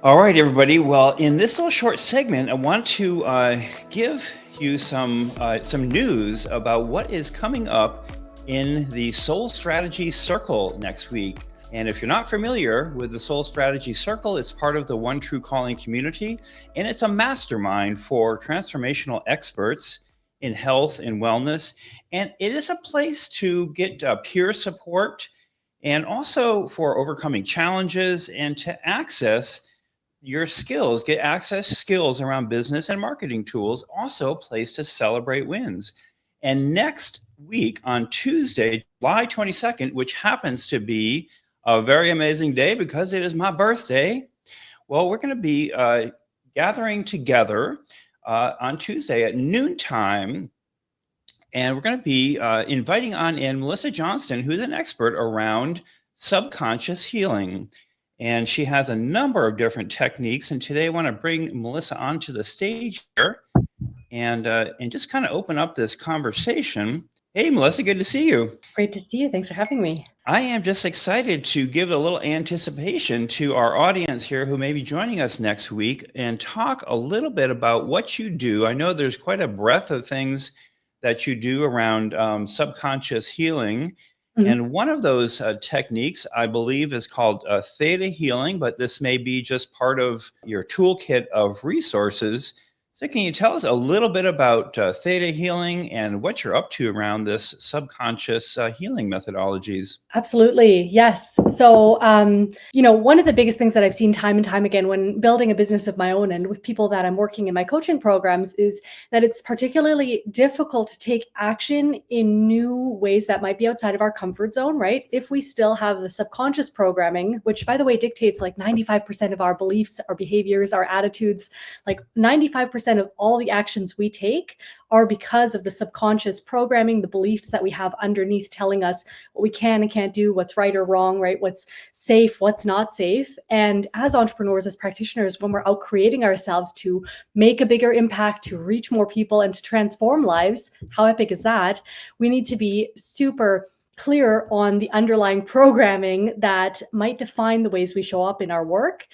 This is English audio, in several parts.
All right, everybody. Well, in this little short segment, I want to give you some news about what is coming up in the Soul Strategy Circle next week. And if you're not familiar with the Soul Strategy Circle, it's part of the One True Calling community, and it's a mastermind for transformational experts in health and wellness. And it is a place to get peer support and also for overcoming challenges and to access your skills, get access skills around business and marketing tools, also a place to celebrate wins. And next week on Tuesday, July 22nd, which happens to be a very amazing day because it is my birthday. Well, we're going to be gathering together on Tuesday at noontime, and we're going to be inviting on in Melissa Johnston, who's an expert around subconscious healing. And she has a number of different techniques. And today I want to bring Melissa onto the stage here and just kind of open up this conversation. Hey, Melissa, good to see you. Great to see you. Thanks for having me. I am just excited to give a little anticipation to our audience here who may be joining us next week and talk a little bit about what you do. I know there's quite a breadth of things that you do around subconscious healing. And one of those techniques, I believe, is called theta healing, but this may be just part of your toolkit of resources. So can you tell us a little bit about theta healing and what you're up to around this subconscious healing methodologies? Absolutely. Yes. So, one of the biggest things that I've seen time and time again when building a business of my own and with people that I'm working in my coaching programs is that it's particularly difficult to take action in new ways that might be outside of our comfort zone, right? If we still have the subconscious programming, which by the way dictates like 95% of our beliefs, our behaviors, our attitudes, like 95% of all the actions we take are because of the subconscious programming, the beliefs that we have underneath telling us what we can and can't do, what's right or wrong, right? What's safe, what's not safe. And as entrepreneurs, as practitioners, when we're out creating ourselves to make a bigger impact, to reach more people and to transform lives, how epic is that? We need to be super clear on the underlying programming that might define the ways we show up in our work.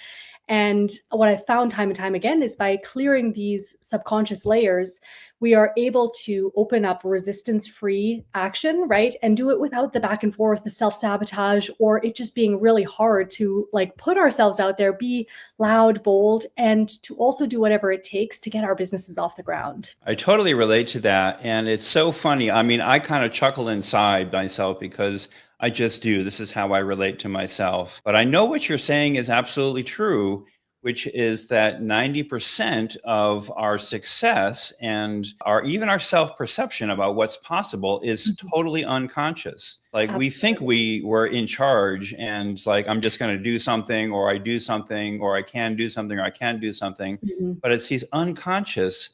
And what I've found time and time again is by clearing these subconscious layers, we are able to open up resistance-free action, right? And do it without the back and forth, the self-sabotage, or it just being really hard to like put ourselves out there, be loud, bold, and to also do whatever it takes to get our businesses off the ground. I totally relate to that. And it's so funny. I mean, I kind of chuckle inside myself because I just do. This is how I relate to myself. But I know what you're saying is absolutely true, which is that 90% of our success and even our self-perception about what's possible is totally unconscious. Like we think we were in charge and like, I'm just going to do something, or I do something, or I can do something, or I can't do something. But it's these unconscious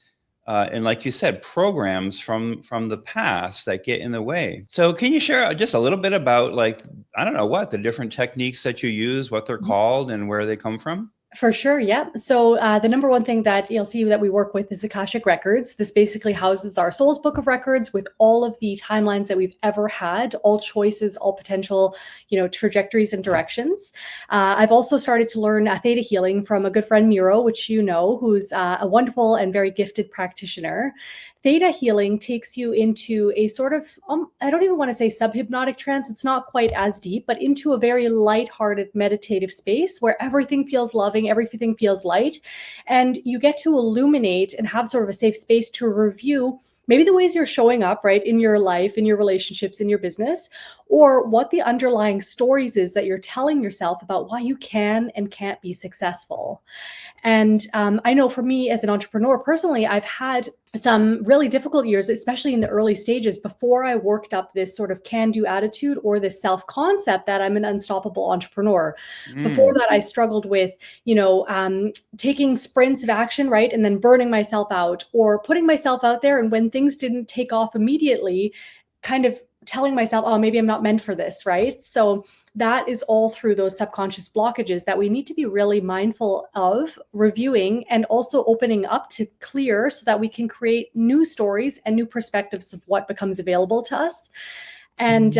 and like you said, programs from the past that get in the way. So can you share just a little bit about like, I don't know what, the different techniques that you use, what they're called and where they come from? For sure, yeah. So the number one thing that you'll see that we work with is Akashic Records. This basically houses our soul's book of records with all of the timelines that we've ever had, all choices, all potential, trajectories and directions. I've also started to learn theta healing from a good friend, Miro, which you know, who's a wonderful and very gifted practitioner. Theta healing takes you into a sort of, I don't even want to say subhypnotic trance. It's not quite as deep, but into a very lighthearted meditative space where everything feels loving, everything feels light. And you get to illuminate and have sort of a safe space to review maybe the ways you're showing up, right, in your life, in your relationships, in your business, or what the underlying stories is that you're telling yourself about why you can and can't be successful. And I know for me as an entrepreneur personally, I've had some really difficult years, especially in the early stages before I worked up this sort of can-do attitude or this self-concept that I'm an unstoppable entrepreneur. Before that, I struggled with, taking sprints of action, right? And then burning myself out or putting myself out there. And when things didn't take off immediately, kind of telling myself, oh, maybe I'm not meant for this, right? So that is all through those subconscious blockages that we need to be really mindful of reviewing and also opening up to clear so that we can create new stories and new perspectives of what becomes available to us. And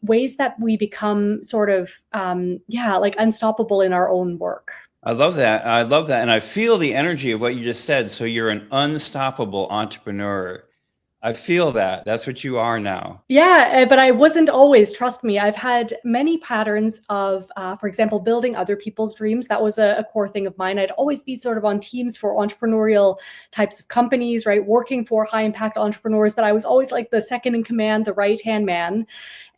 ways that we become sort of, like unstoppable in our own work. I love that. I love that. And I feel the energy of what you just said. So you're an unstoppable entrepreneur. I feel that. That's what you are now. Yeah, but I wasn't always, trust me. I've had many patterns of, for example, building other people's dreams. That was a core thing of mine. I'd always be sort of on teams for entrepreneurial types of companies, right? Working for high impact entrepreneurs, but I was always like the second in command, the right hand man.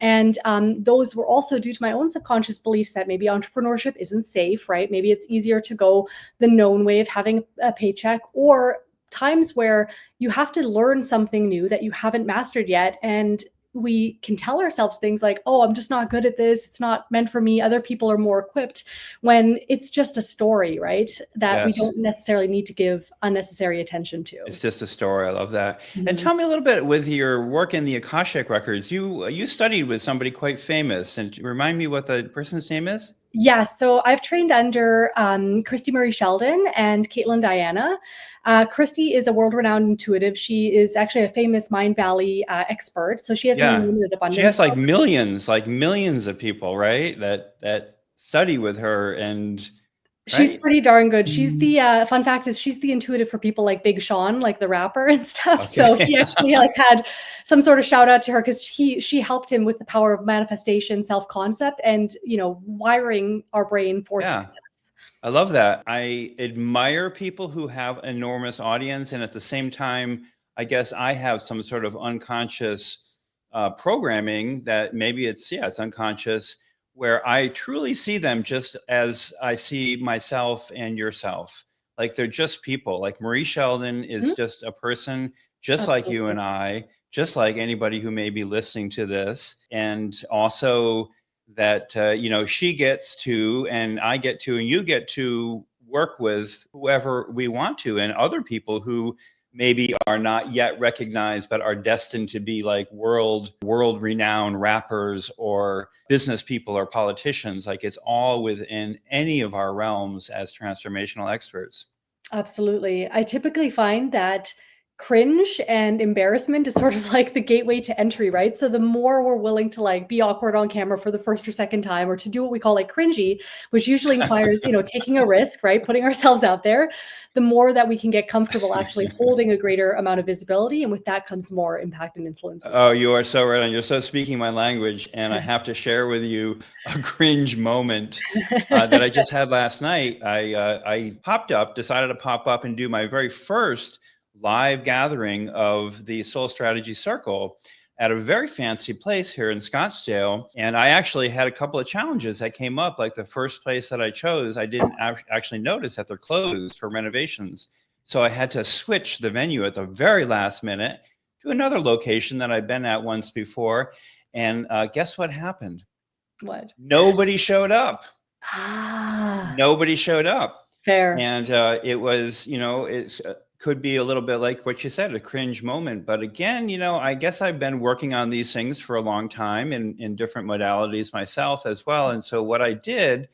And those were also due to my own subconscious beliefs that maybe entrepreneurship isn't safe, right? Maybe it's easier to go the known way of having a paycheck, or times where you have to learn something new that you haven't mastered yet. And we can tell ourselves things like, oh, I'm just not good at this. It's not meant for me. Other people are more equipped, when it's just a story, right? That we Yes. don't necessarily need to give unnecessary attention to. It's just a story. I love that. And Mhm. tell me a little bit with your work in the Akashic records. You studied with somebody quite famous, and remind me what the person's name is. Yes, so I've trained under Christy Murray Sheldon and Caitlin Diana. Christy is a world-renowned intuitive. She is actually a famous Mind Valley expert. So she has an Yeah, unlimited she abundance. has like millions of people, right? That study with her, and She's right. pretty darn good. She's the fun fact is she's the intuitive for people like Big Sean, like the rapper and stuff. So Okay. he actually like had some sort of shout out to her because she helped him with the power of manifestation, self concept, and wiring our brain for Yeah. success. I love that. I admire people who have enormous audience, and at the same time, I guess I have some sort of unconscious programming that maybe it's unconscious, where I truly see them just as I see myself and yourself. Like they're just people. Like Marie Sheldon is Mhm. just a person, just like you Absolutely. and I, just like anybody who may be listening to this, and also that she gets to, and I get to, and you get to work with whoever we want to, and other people who maybe are not yet recognized but are destined to be like world renowned rappers or business people or politicians. Like it's all within any of our realms as transformational experts. Absolutely. I typically find that cringe and embarrassment is sort of like the gateway to entry, right? So the more we're willing to like be awkward on camera for the first or second time, or to do what we call like cringy, which usually inquires, taking a risk, right? Putting ourselves out there, the more that we can get comfortable actually holding a greater amount of visibility. And with that comes more impact and influence as Oh, well. you are so right on. You're so speaking my language, and I have to share with you a cringe moment that I just had last night. I decided to pop up and do my very first live gathering of the Soul Strategy Circle at a very fancy place here in Scottsdale. And I actually had a couple of challenges that came up. Like the first place that I chose, I didn't actually notice that they're closed for renovations. So I had to switch the venue at the very last minute to another location that I've been at once before. And guess what happened? What? Nobody showed up. Ah, Nobody showed up. fair. And it was, it could be a little bit like what you said, a cringe moment. But again, I guess I've been working on these things for a long time in different modalities myself as well. And so what I did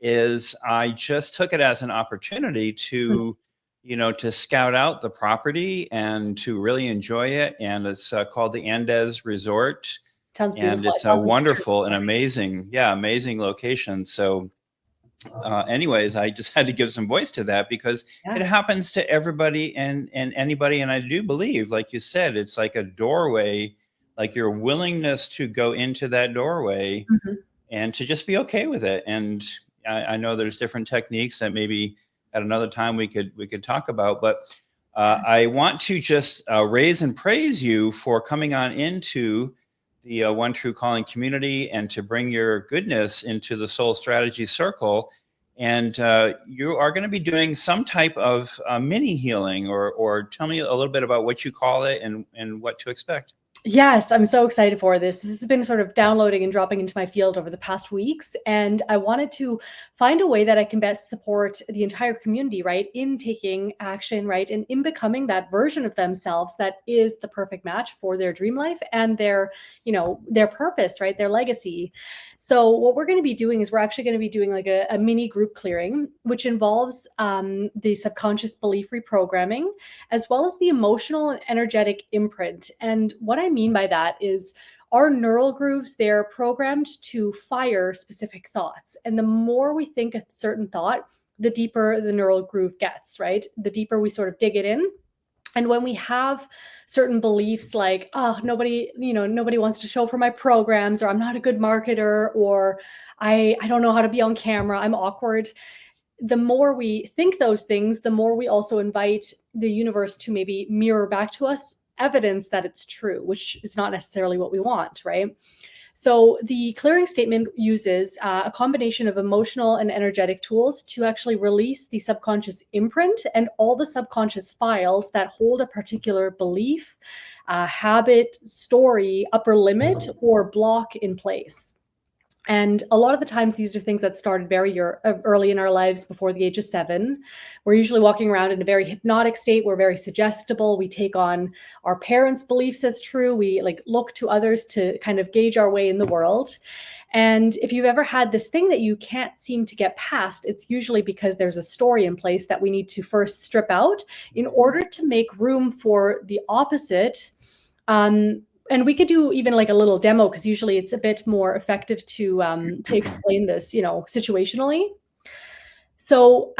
is I just took it as an opportunity Mm, to scout out the property and to really enjoy it. And it's called the Andes Resort, sounds and beautiful. It it's a sounds like a true wonderful and story. amazing location. So, anyways, I just had to give some voice to that because it Yeah. happens to everybody and anybody. And I do believe, like you said, it's like a doorway, like your willingness to go into that doorway Mhm. and to just be okay with it. And I know there's different techniques that maybe at another time we could talk about, but I want to just raise and praise you for coming on into the One True Calling community and to bring your goodness into the Soul Strategy Circle. And you are going to be doing some type of mini healing, or tell me a little bit about what you call it and what to expect. Yes, I'm so excited for this. This has been sort of downloading and dropping into my field over the past weeks. And I wanted to find a way that I can best support the entire community, right, in taking action, right, and in becoming that version of themselves that is the perfect match for their dream life and their purpose, right, their legacy. So, what we're going to be doing is we're actually going to be doing like a mini group clearing, which involves the subconscious belief reprogramming as well as the emotional and energetic imprint. And what I mean by that is our neural grooves, they're programmed to fire specific thoughts. And the more we think a certain thought, the deeper the neural groove gets, right? The deeper we sort of dig it in. And when we have certain beliefs like, oh, nobody wants to show for my programs, or I'm not a good marketer, or I don't know how to be on camera, I'm awkward. The more we think those things, the more we also invite the universe to maybe mirror back to us evidence that it's true, which is not necessarily what we want, right? So the clearing statement uses a combination of emotional and energetic tools to actually release the subconscious imprint and all the subconscious files that hold a particular belief, habit, story, upper limit, or block in place. And a lot of the times, these are things that started very early in our lives, before the age of 7. We're usually walking around in a very hypnotic state. We're very suggestible. We take on our parents' beliefs as true. We look to others to kind of gauge our way in the world. And if you've ever had this thing that you can't seem to get past, it's usually because there's a story in place that we need to first strip out in order to make room for the opposite. And we could do even a little demo, because usually it's a bit more effective to explain this, situationally. So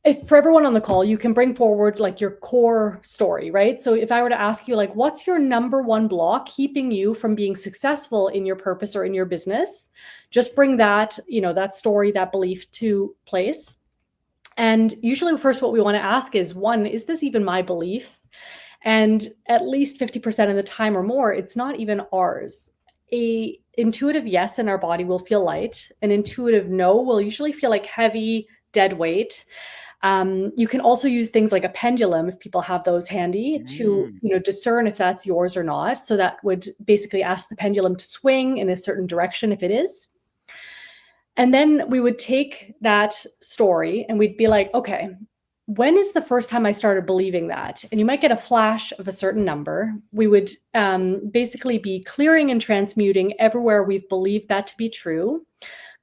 if for everyone on the call, you can bring forward your core story, right? So if I were to ask you, what's your number one block keeping you from being successful in your purpose or in your business? Just bring that, that story, that belief to place. And usually first what we want to ask is, one, is this even my belief? And at least 50% of the time or more, it's not even ours. An intuitive yes in our body will feel light. An intuitive no will usually feel like heavy, dead weight. You can also use things like a pendulum, if people have those handy, to discern if that's yours or not. So that would basically ask the pendulum to swing in a certain direction if it is. And then we would take that story and we'd be like, okay, when is the first time I started believing that? And you might get a flash of a certain number. We would basically be clearing and transmuting everywhere we've believed that to be true,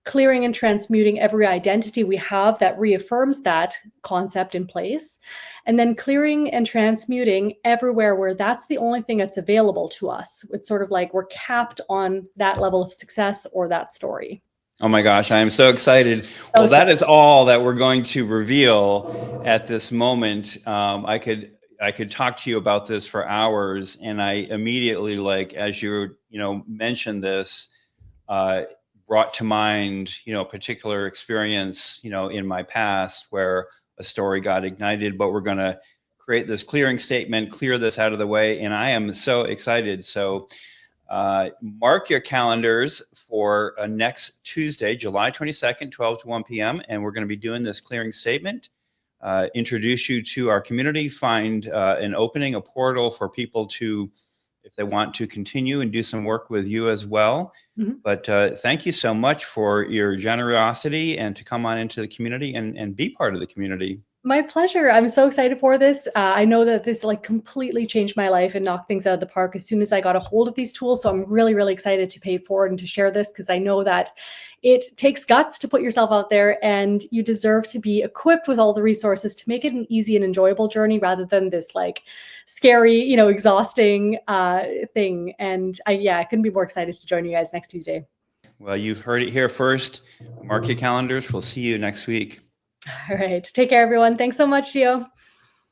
clearing and transmuting every identity we have that reaffirms that concept in place, and then clearing and transmuting everywhere where that's the only thing that's available to us. It's sort of like we're capped on that level of success or that story. Oh my gosh, I am so excited. Well, that is all that we're going to reveal at this moment. I could talk to you about this for hours, and I immediately, as you mentioned this, brought to mind a particular experience in my past where a story got ignited. But we're going to create this clearing statement, clear this out of the way, and I am so excited. So mark your calendars for next Tuesday, July 22nd, 12 to 1 p.m. And we're going to be doing this clearing statement, introduce you to our community, find an opening, a portal for people to, if they want to continue and do some work with you as well. Mm-hmm. But thank you so much for your generosity and to come on into the community and be part of the community. My pleasure. I'm so excited for this. I know that this completely changed my life and knocked things out of the park as soon as I got a hold of these tools. So I'm really, really excited to pay it forward and to share this, because I know that it takes guts to put yourself out there, and you deserve to be equipped with all the resources to make it an easy and enjoyable journey rather than this scary, exhausting thing. And I couldn't be more excited to join you guys next Tuesday. Well, you've heard it here first. Mark your calendars. We'll see you next week. All right. Take care, everyone. Thanks so much, Gio.